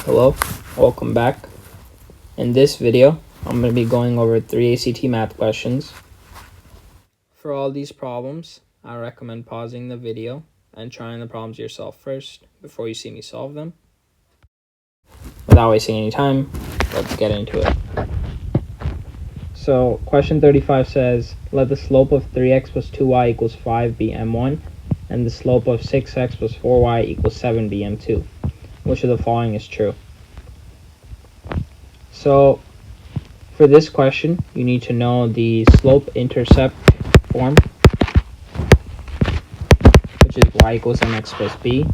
Hello, welcome back. In this video, I'm going to be going over 3 ACT math questions. For all these problems, I recommend pausing the video and trying the problems yourself first before you see me solve them. Without wasting any time, let's get into it. So, question 35 says, let the slope of 3x plus 2y equals 5 be m1, and the slope of 6x plus 4y equals 7 be m2. Which of the following is true? So, for this question, you need to know the slope-intercept form, which is y equals mx plus b.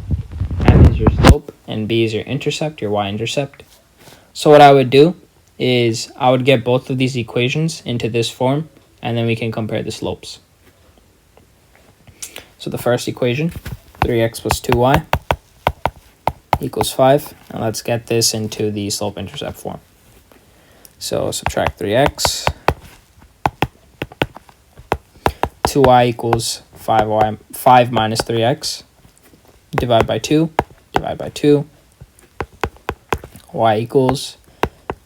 M is your slope, and b is your intercept, your y-intercept. So what I would do is I would get both of these equations into this form, and then we can compare the slopes. So the first equation, 3x plus 2y equals 5. And let's get this into the slope-intercept form. So subtract 3x. 2y equals 5 minus 3x. Divide by 2. Divide by 2. Y equals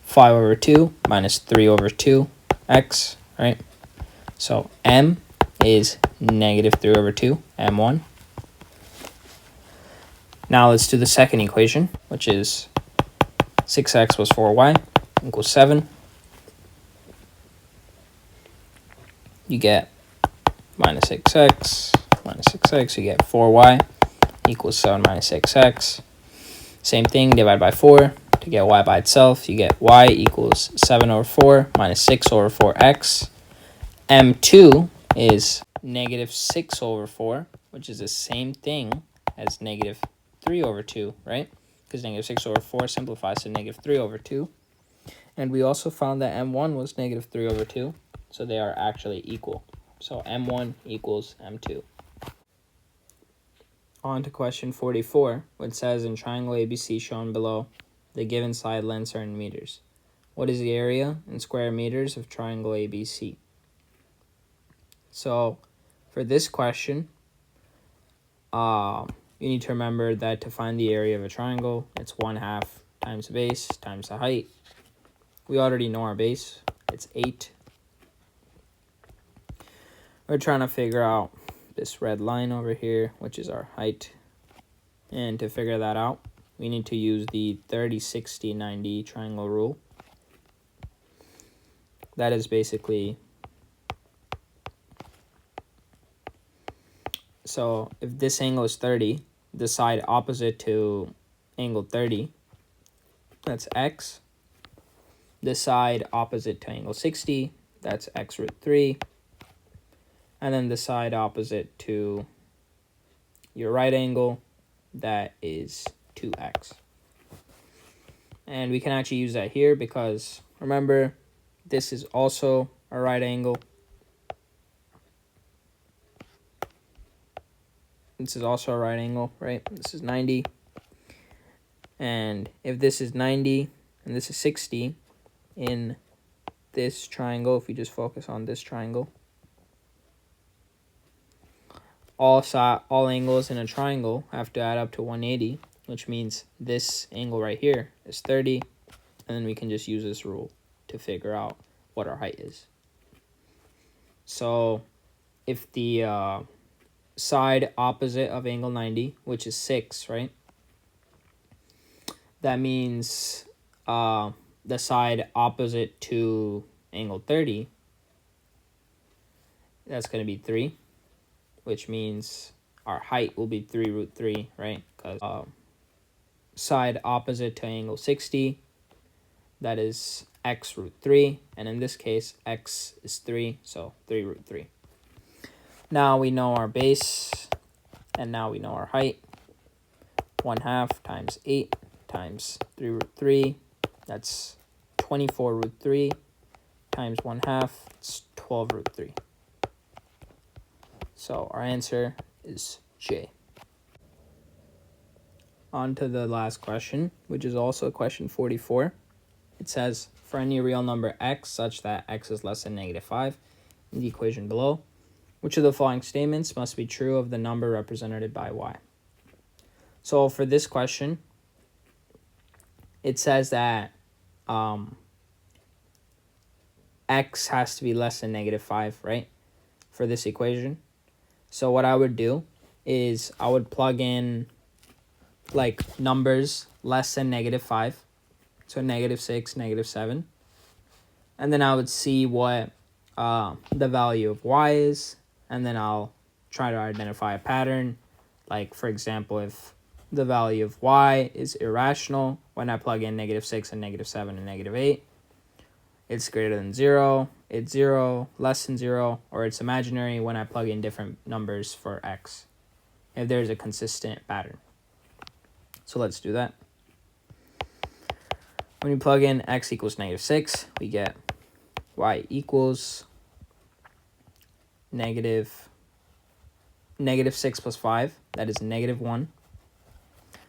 5 over 2 minus 3 over 2x, right? So m is negative 3 over 2, m1. Now let's do the second equation, which is 6x plus 4y equals 7. You get minus 6x, you get 4y equals 7 minus 6x. Same thing, divide by 4 to get y by itself. You get y equals 7 over 4 minus 6 over 4x. m2 is negative 6 over 4, which is the same thing as negative 3 over 2, right? Because negative 6 over 4 simplifies to negative 3 over 2. And we also found that m1 was negative 3 over 2, so they are actually equal. So m1 equals m2. On to question 44, which says in triangle ABC shown below, the given side lengths are in meters. What is the area in square meters of triangle ABC? So for this question, you need to remember that to find the area of a triangle, it's 1/2 times the base times the height. We already know our base. It's 8. We're trying to figure out this red line over here, which is our height. And to figure that out, we need to use the 30, 60, 90 triangle rule. That is basically, so if this angle is 30, the side opposite to angle 30, that's x. The side opposite to angle 60, that's x root 3. And then the side opposite to your right angle, that is 2x. And we can actually use that here because, remember, this is also a right angle. This is also a right angle, right? This is 90. And if this is 90 and this is 60 in this triangle, if we just focus on this triangle, all angles in a triangle have to add up to 180, which means this angle right here is 30, and then we can just use this rule to figure out what our height is. So if the side opposite of angle 90, which is 6, right? That means the side opposite to angle 30, that's going to be 3. Which means our height will be 3 root 3, right? Because side opposite to angle 60, that is x root 3. And in this case, x is 3, so 3 root 3. Now we know our base, and now we know our height. 1/2 times 8 times 3 root 3, that's 24 root 3 times 1/2, it's 12 root 3. So our answer is J. On to the last question, which is also question 44. It says, for any real number x such that x is less than negative 5, in the equation below, which of the following statements must be true of the number represented by y? So for this question, it says that x has to be less than -5, right, for this equation. So what I would do is I would plug in like numbers less than -5, so -6, -7, and then I would see what the value of y is, and then I'll try to identify a pattern. Like, for example, if the value of y is irrational when I plug in -6 and -7 and -8, it's greater than 0, it's 0, less than 0, or it's imaginary when I plug in different numbers for x, if there's a consistent pattern. So let's do that. When you plug in x equals -6, we get y equals -6 plus 5, that is -1.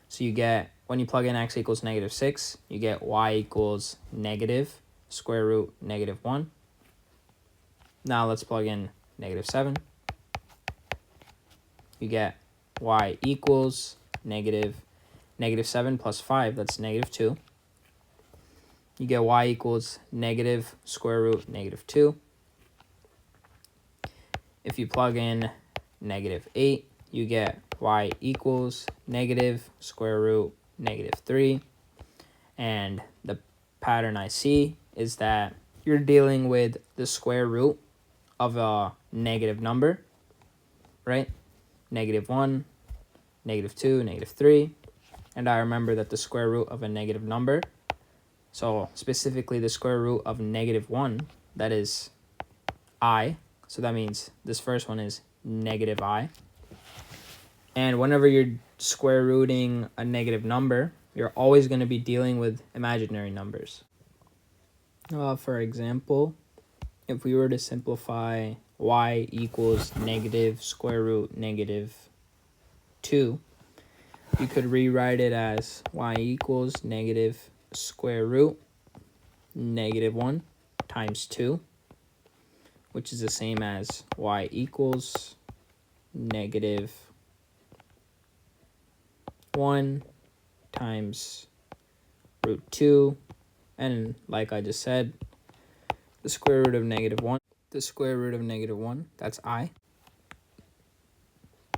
So you get, when you plug in x equals -6, you get y equals negative square root -1. Now let's plug in -7. You get y equals -7 plus 5, that's -2. You get y equals negative square root -2. If you plug in -8, you get y equals negative square root -3. And the pattern I see is that you're dealing with the square root of a negative number, right? -1, -2, -3. And I remember that the square root of a negative number, so specifically the square root of -1, that is I. So that means this first one is -I. And whenever you're square rooting a negative number, you're always going to be dealing with imaginary numbers. For example, if we were to simplify y equals negative square root -2, you could rewrite it as y equals negative square root -1 times 2, which is the same as y equals -1 times root 2, and like I just said, the square root of -1, that's I.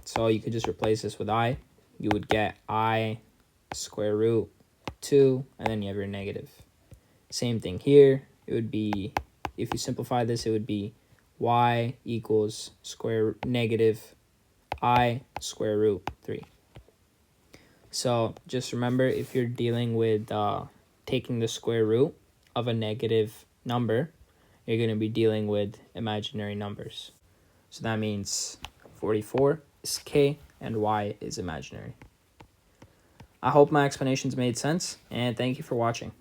So you could just replace this with I. You would get I square root 2, and then you have your negative. Same thing here. It would be, if you simplify this, it would be y equals negative I square root 3. So just remember, if you're dealing with taking the square root of a negative number, you're going to be dealing with imaginary numbers. So that means 44 is k and y is imaginary. I hope my explanations made sense, and thank you for watching.